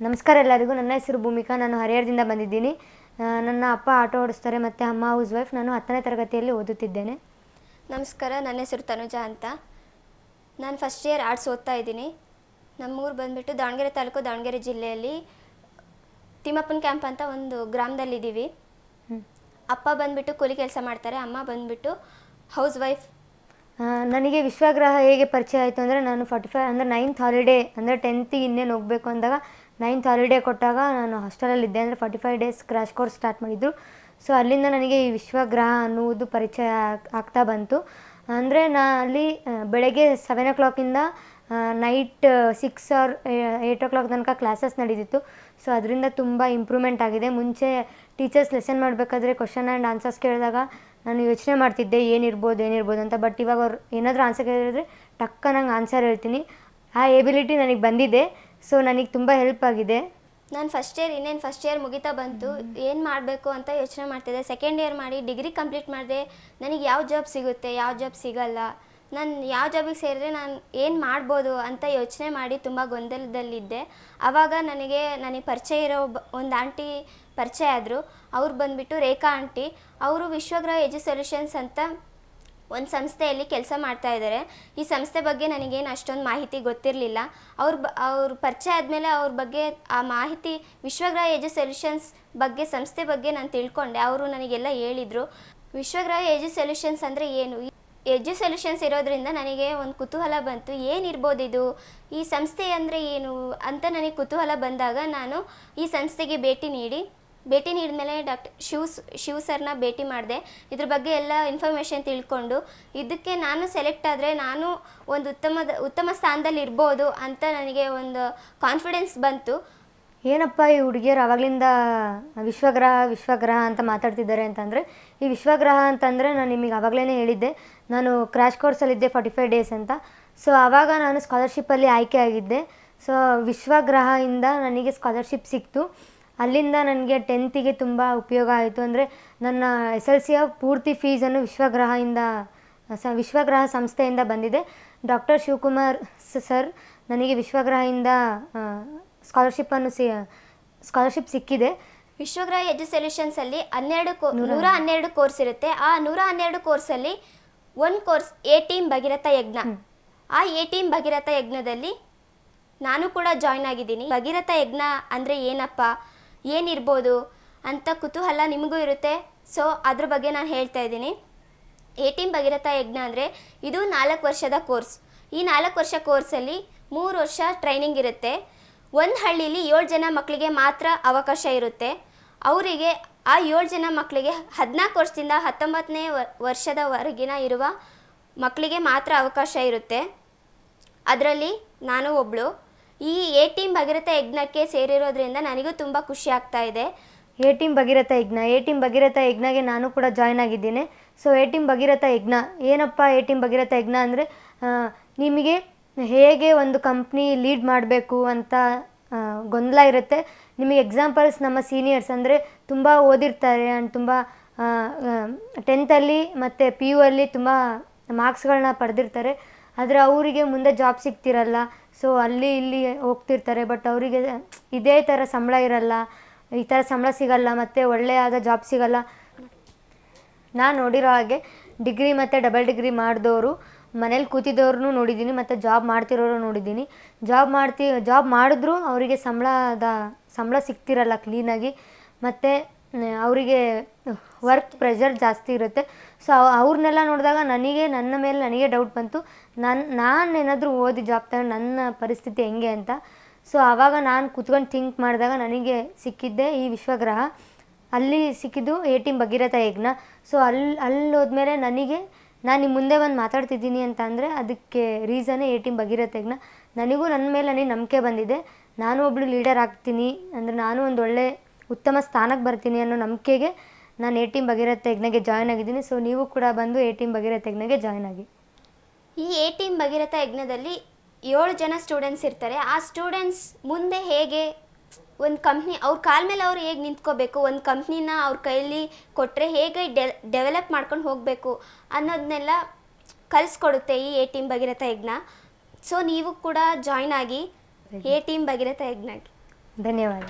ನಮಸ್ಕಾರ ಎಲ್ಲರಿಗೂ. ನನ್ನ ಹೆಸರು ಭೂಮಿಕಾ. ನಾನು ಹರಿಹರದಿಂದ ಬಂದಿದ್ದೀನಿ. ನನ್ನ ಅಪ್ಪ ಆಟೋ ಓಡಿಸ್ತಾರೆ ಮತ್ತು ಅಮ್ಮ ಹೌಸ್ ವೈಫ್. ನಾನು 10ನೇ ತರಗತಿಯಲ್ಲಿ ಓದುತ್ತಿದ್ದೇನೆ. ನಮಸ್ಕಾರ, ನನ್ನ ಹೆಸರು ತನುಜಾ ಅಂತ. ನಾನು ಫಸ್ಟ್ ಇಯರ್ ಆರ್ಟ್ಸ್ ಓದ್ತಾ ಇದ್ದೀನಿ. ನಮ್ಮೂರು ಬಂದುಬಿಟ್ಟು ದಾವಣಗೆರೆ ತಾಲೂಕು, ದಾವಣಗೆರೆ ಜಿಲ್ಲೆಯಲ್ಲಿ ತಿಮ್ಮಪ್ಪನ ಕ್ಯಾಂಪ್ ಅಂತ ಒಂದು ಗ್ರಾಮದಲ್ಲಿದ್ದೀವಿ. ಅಪ್ಪ ಬಂದುಬಿಟ್ಟು ಕೂಲಿ ಕೆಲಸ ಮಾಡ್ತಾರೆ, ಅಮ್ಮ ಬಂದುಬಿಟ್ಟು ಹೌಸ್ ವೈಫ್. ನನಗೆ ವಿಶ್ವಗ್ರಹ ಹೇಗೆ ಪರಿಚಯ ಆಯಿತು ಅಂದರೆ, ನಾನು 45 ಅಂದರೆ 9th ಹಾಲಿಡೇ ಅಂದರೆ 10th ಇನ್ನೇನು ಹೋಗಬೇಕು ಅಂದಾಗ 9th ಹಾಲಿಡೇ ಕೊಟ್ಟಾಗ ನಾನು ಹಾಸ್ಟೆಲಲ್ಲಿದ್ದೆ. ಅಂದರೆ 45 days ಕ್ರ್ಯಾಶ್ ಕೋರ್ಸ್ ಸ್ಟಾರ್ಟ್ ಮಾಡಿದ್ರು. ಸೊ ಅಲ್ಲಿಂದ ನನಗೆ ಈ ವಿಶ್ವಗ್ರಹ ಅನ್ನುವುದು ಪರಿಚಯ ಆಗ್ತಾ ಬಂತು. ಅಂದರೆ ಅಲ್ಲಿ ಬೆಳಗ್ಗೆ 7 o'clock ನೈಟ್ 6 or 8 o'clock ತನಕ ಕ್ಲಾಸಸ್ ನಡೀತಿತ್ತು. ಸೊ ಅದರಿಂದ ತುಂಬ ಇಂಪ್ರೂವ್ಮೆಂಟ್ ಆಗಿದೆ. ಮುಂಚೆ ಟೀಚರ್ಸ್ ಲೆಸನ್ ಮಾಡಬೇಕಾದ್ರೆ ಕ್ವಶನ್ ಆ್ಯಂಡ್ ಆನ್ಸರ್ಸ್ ಕೇಳಿದಾಗ ನಾನು ಯೋಚನೆ ಮಾಡ್ತಿದ್ದೆ ಏನಿರ್ಬೋದು ಅಂತ. ಬಟ್ ಇವಾಗ ಅವ್ರು ಏನಾದರೂ ಆನ್ಸರ್ ಕೇಳಿದ್ರೆ ಟಕ್ಕ ನಂಗೆ ಆನ್ಸರ್ ಹೇಳ್ತೀನಿ. ಆ ಎಬಿಲಿಟಿ ನನಗೆ ಬಂದಿದೆ. ಸೊ ನನಗೆ ತುಂಬ ಹೆಲ್ಪ್ ಆಗಿದೆ. ನಾನು ಫಸ್ಟ್ ಇಯರ್ ಮುಗಿತಾ ಬಂತು, ಏನು ಮಾಡಬೇಕು ಅಂತ ಯೋಚನೆ ಮಾಡ್ತಿದ್ದೆ. ಸೆಕೆಂಡ್ ಇಯರ್ ಮಾಡಿ ಡಿಗ್ರಿ ಕಂಪ್ಲೀಟ್ ಮಾಡಿದೆ. ನನಗೆ ಯಾವ ಜಾಬ್ ಸಿಗುತ್ತೆ, ಯಾವ ಜಾಬ್ ಸಿಗಲ್ಲ, ನಾನು ಯಾವ ಜಾಬಿಗೆ ಸೇರಿದ್ರೆ ನಾನು ಏನು ಮಾಡ್ಬೋದು ಅಂತ ಯೋಚನೆ ಮಾಡಿ ತುಂಬ ಗೊಂದಲದಲ್ಲಿದ್ದೆ. ಆವಾಗ ನನಗೆ ಪರಿಚಯ ಇರೋ ಒಂದು ಆಂಟಿ ಪರಿಚಯ ಆದರು. ಅವ್ರು ಬಂದುಬಿಟ್ಟು ರೇಖಾ ಆಂಟಿ. ಅವರು ವಿಶ್ವಗ್ರಹ ಎಜು ಸೊಲ್ಯೂಷನ್ಸ್ ಅಂತ ಒಂದು ಸಂಸ್ಥೆಯಲ್ಲಿ ಕೆಲಸ ಮಾಡ್ತಾಯಿದ್ದಾರೆ. ಈ ಸಂಸ್ಥೆ ಬಗ್ಗೆ ನನಗೇನು ಅಷ್ಟೊಂದು ಮಾಹಿತಿ ಗೊತ್ತಿರಲಿಲ್ಲ. ಅವ್ರ ಪರಿಚಯ ಆದಮೇಲೆ ಅವ್ರ ಬಗ್ಗೆ ಆ ಮಾಹಿತಿ, ವಿಶ್ವಗ್ರಹ ಎಜು ಸೊಲ್ಯೂಷನ್ಸ್ ಬಗ್ಗೆ, ಸಂಸ್ಥೆ ಬಗ್ಗೆ ನಾನು ತಿಳ್ಕೊಂಡೆ. ಅವರು ನನಗೆಲ್ಲ ಹೇಳಿದರು. ವಿಶ್ವಗ್ರಹ ಎಜು ಸೊಲ್ಯೂಷನ್ಸ್ ಅಂದರೆ ಏನು, ಎಜು ಸೊಲ್ಯೂಷನ್ಸ್ ಇರೋದ್ರಿಂದ ನನಗೆ ಒಂದು ಕುತೂಹಲ ಬಂತು. ಏನಿರ್ಬೋದು ಇದು, ಈ ಸಂಸ್ಥೆ ಅಂದರೆ ಏನು ಅಂತ ನನಗೆ ಕುತೂಹಲ ಬಂದಾಗ ನಾನು ಈ ಸಂಸ್ಥೆಗೆ ಭೇಟಿ ನೀಡಿದ್ಮೇಲೆ ಡಾಕ್ಟರ್ ಶಿವ್ ಸರ್ನ ಭೇಟಿ ಮಾಡಿದೆ. ಇದ್ರ ಬಗ್ಗೆ ಎಲ್ಲ ಇನ್ಫಾರ್ಮೇಷನ್ ತಿಳ್ಕೊಂಡು ಇದಕ್ಕೆ ನಾನು ಸೆಲೆಕ್ಟ್ ಆದರೆ ನಾನು ಒಂದು ಉತ್ತಮ ಸ್ಥಾನದಲ್ಲಿ ಇರ್ಬೋದು ಅಂತ ನನಗೆ ಒಂದು ಕಾನ್ಫಿಡೆನ್ಸ್ ಬಂತು. ಏನಪ್ಪ ಈ ಹುಡುಗಿಯರು ಆವಾಗಲಿಂದ ವಿಶ್ವಗ್ರಹ ಅಂತ ಮಾತಾಡ್ತಿದ್ದಾರೆ ಅಂತಂದರೆ, ಈ ವಿಶ್ವಗ್ರಹ ಅಂತಂದರೆ ನಾನು ನಿಮಗೆ ಆವಾಗಲೇ ಹೇಳಿದ್ದೆ, ನಾನು ಕ್ರ್ಯಾಶ್ ಕೋರ್ಸಲ್ಲಿದ್ದೆ 45 days ಅಂತ. ಸೊ ಆವಾಗ ನಾನು ಸ್ಕಾಲರ್ಶಿಪ್ಪಲ್ಲಿ ಆಯ್ಕೆ ಆಗಿದ್ದೆ. ಸೊ ವಿಶ್ವಗ್ರಹದಿಂದ ನನಗೆ ಸ್ಕಾಲರ್ಶಿಪ್ ಸಿಕ್ತು. ಅಲ್ಲಿಂದ ನನಗೆ 10th ತುಂಬ ಉಪಯೋಗ ಆಯಿತು. ಅಂದರೆ ನನ್ನ SLCಯ ಪೂರ್ತಿ ಫೀಸನ್ನು ವಿಶ್ವಗ್ರಹ ಸಂಸ್ಥೆಯಿಂದ ಬಂದಿದೆ. ಡಾಕ್ಟರ್ ಶಿವಕುಮಾರ್ ಸರ್ ನನಗೆ ವಿಶ್ವಗ್ರಹದಿಂದ ಸ್ಕಾಲರ್ಶಿಪ್ ಸಿಕ್ಕಿದೆ. ವಿಶ್ವಗ್ರಹ ಎಜು ಸೊಲ್ಯೂಷನ್ಸಲ್ಲಿ 112 ಕೋರ್ಸ್ ಇರುತ್ತೆ. ಆ 112 ಕೋರ್ಸಲ್ಲಿ ಒಂದು ಕೋರ್ಸ್ A-Team ಭಗೀರಥ ಯಜ್ಞ. ಆ A-Team ಭಗೀರಥ ಯಜ್ಞದಲ್ಲಿ ನಾನು ಕೂಡ ಜಾಯ್ನ್ ಆಗಿದ್ದೀನಿ. ಭಗೀರಥ ಯಜ್ಞ ಅಂದರೆ ಏನಪ್ಪ, ಏನಿರ್ಬೋದು ಅಂತ ಕುತೂಹಲ ನಿಮಗೂ ಇರುತ್ತೆ. ಸೊ ಅದ್ರ ಬಗ್ಗೆ ನಾನು ಹೇಳ್ತಾ ಇದ್ದೀನಿ. A-Team ಭಗೀರಥ ಯಜ್ಞ ಅಂದರೆ ಇದು 4 ವರ್ಷದ ಕೋರ್ಸ್. ಈ 4 ವರ್ಷ ಕೋರ್ಸಲ್ಲಿ 3 ವರ್ಷ ಟ್ರೈನಿಂಗ್ ಇರುತ್ತೆ. ಒಂದು ಹಳ್ಳಿಲಿ 7 ಜನ ಮಕ್ಕಳಿಗೆ ಮಾತ್ರ ಅವಕಾಶ ಇರುತ್ತೆ. ಅವರಿಗೆ ಆ 7 ಜನ ಮಕ್ಕಳಿಗೆ 14 ವರ್ಷದಿಂದ 19ನೇ ವರ್ಷದವರೆಗಿನ ಇರುವ ಮಕ್ಕಳಿಗೆ ಮಾತ್ರ ಅವಕಾಶ ಇರುತ್ತೆ. ಅದರಲ್ಲಿ ನಾನು ಒಬ್ಬಳು. ಈ A-Team ಭಗೀರಥ ಯಜ್ಞಕ್ಕೆ ಸೇರಿರೋದ್ರಿಂದ ನನಗೂ ತುಂಬ ಖುಷಿ ಆಗ್ತಾ ಇದೆ. A-Team ಭಗೀರಥ ಯಜ್ಞಗೆ ನಾನು ಕೂಡ ಜಾಯ್ನ್ ಆಗಿದ್ದೀನಿ. ಸೊ A-Team ಭಗೀರಥ ಯಜ್ಞ ಏನಪ್ಪ? A-Team ಭಗೀರಥ ಯಜ್ಞ ಅಂದರೆ ನಿಮಗೆ ಹೇಗೆ ಒಂದು ಕಂಪ್ನಿ ಲೀಡ್ ಮಾಡಬೇಕು ಅಂತ ಗೊಂದಲ ಇರುತ್ತೆ. ನಿಮಗೆ ಎಕ್ಸಾಂಪಲ್ಸ್ ನಮ್ಮ ಸೀನಿಯರ್ಸ್ ಅಂದರೆ ತುಂಬ ಓದಿರ್ತಾರೆ ಆ್ಯಂಡ್ ತುಂಬ 10th ಮತ್ತು PU ತುಂಬ ಮಾರ್ಕ್ಸ್ಗಳನ್ನ ಪಡೆದಿರ್ತಾರೆ. ಆದರೆ ಅವರಿಗೆ ಮುಂದೆ ಜಾಬ್ ಸಿಗ್ತಿರಲ್ಲ. ಸೊ ಅಲ್ಲಿ ಇಲ್ಲಿ ಹೋಗ್ತಿರ್ತಾರೆ. ಬಟ್ ಅವರಿಗೆ ಇದೇ ಥರ ಸಂಬಳ ಇರಲ್ಲ, ಈ ಥರ ಸಂಬಳ ಸಿಗಲ್ಲ ಮತ್ತು ಒಳ್ಳೆಯಾದ ಜಾಬ್ ಸಿಗಲ್ಲ. ನಾನು ನೋಡಿರೋ ಹಾಗೆ ಡಿಗ್ರಿ ಮತ್ತು ಡಬಲ್ ಡಿಗ್ರಿ ಮಾಡಿದವರು ಮನೇಲಿ ಕೂತಿದ್ದವ್ರನ್ನೂ ನೋಡಿದ್ದೀನಿ ಮತ್ತು ಜಾಬ್ ಮಾಡ್ತಿರೋರು ನೋಡಿದ್ದೀನಿ. ಜಾಬ್ ಮಾಡಿದ್ರೂ ಅವರಿಗೆ ಸಂಬಳ ಸಿಗ್ತಿರಲ್ಲ ಕ್ಲೀನಾಗಿ. ಮತ್ತು ಅವರಿಗೆ ವರ್ಕ್ ಪ್ರೆಷರ್ ಜಾಸ್ತಿ ಇರುತ್ತೆ. ಸೊ ಅವ್ರನ್ನೆಲ್ಲ ನೋಡಿದಾಗ ನನ್ನ ಮೇಲೆ ನನಗೆ ಡೌಟ್ ಬಂತು. ನಾನು ಏನಾದರೂ ಓದಿ ಜಾಬ್ ತಗೊಂಡು ನನ್ನ ಪರಿಸ್ಥಿತಿ ಹೆಂಗೆ ಅಂತ. ಸೊ ಆವಾಗ ನಾನು ಕೂತ್ಕೊಂಡು ಥಿಂಕ್ ಮಾಡಿದಾಗ ನನಗೆ ಸಿಕ್ಕಿದ್ದೆ ಈ ವಿಶ್ವಗ್ರಹ. ಅಲ್ಲಿ ಸಿಕ್ಕಿದ್ದು A-Team ಭಗೀರಥ ಯಜ್ಞ. ಸೊ ಅಲ್ಲಿ ಹೋದ್ಮೇಲೆ ನಾನು ನಿಮ್ಮ ಮುಂದೆ ಒಂದು ಮಾತಾಡ್ತಿದ್ದೀನಿ ಅಂತ ಅಂದರೆ ಅದಕ್ಕೆ ರೀಸನ್ನೇ A-Team ಭಗೀರಥ ಯಜ್ಞ. ನನ್ನ ಮೇಲೆ ನನಗೆ ನಂಬಿಕೆ ಬಂದಿದೆ. ನಾನು ಒಬ್ಬಳು ಲೀಡರ್ ಆಗ್ತೀನಿ ಅಂದರೆ ನಾನು ಒಂದು ಒಳ್ಳೆ ಉತ್ತಮ ಸ್ಥಾನಕ್ಕೆ ಬರ್ತೀನಿ ಅನ್ನೋ ನಂಬಿಕೆಗೆ ನಾನು A-Team ಭಗೀರಥ ಯಜ್ಞಗೆ ಜಾಯ್ನ್ ಆಗಿದ್ದೀನಿ. ಸೊ ನೀವು ಕೂಡ ಬಂದು A-Team ಭಗೀರಥ ಯಜ್ಞಗೆ ಜಾಯ್ನ್ ಆಗಿ. ಈ A-Team ಭಗೀರಥ ಯಜ್ಞದಲ್ಲಿ 7 ಜನ ಸ್ಟೂಡೆಂಟ್ಸ್ ಇರ್ತಾರೆ. ಆ ಸ್ಟೂಡೆಂಟ್ಸ್ ಮುಂದೆ ಹೇಗೆ ಒಂದು ಕಂಪ್ನಿ ಅವ್ರ ಕಾಲ ಮೇಲೆ ಅವ್ರು ಹೇಗೆ ನಿಂತ್ಕೋಬೇಕು, ಒಂದು ಕಂಪ್ನಿನ ಅವ್ರ ಕೈಯಲ್ಲಿ ಕೊಟ್ಟರೆ ಹೇಗೆ ಡೆವಲಪ್ ಮಾಡ್ಕೊಂಡು ಹೋಗಬೇಕು ಅನ್ನೋದನ್ನೆಲ್ಲ ಕಲಿಸ್ಕೊಡುತ್ತೆ ಈ A-Team ಭಗೀರಥ ಯಜ್ಞ. ಸೊ ನೀವು ಕೂಡ ಜಾಯ್ನ್ ಆಗಿ A-Team ಭಗೀರಥ ಯಜ್ಞಕ್ಕೆ. ಧನ್ಯವಾದ.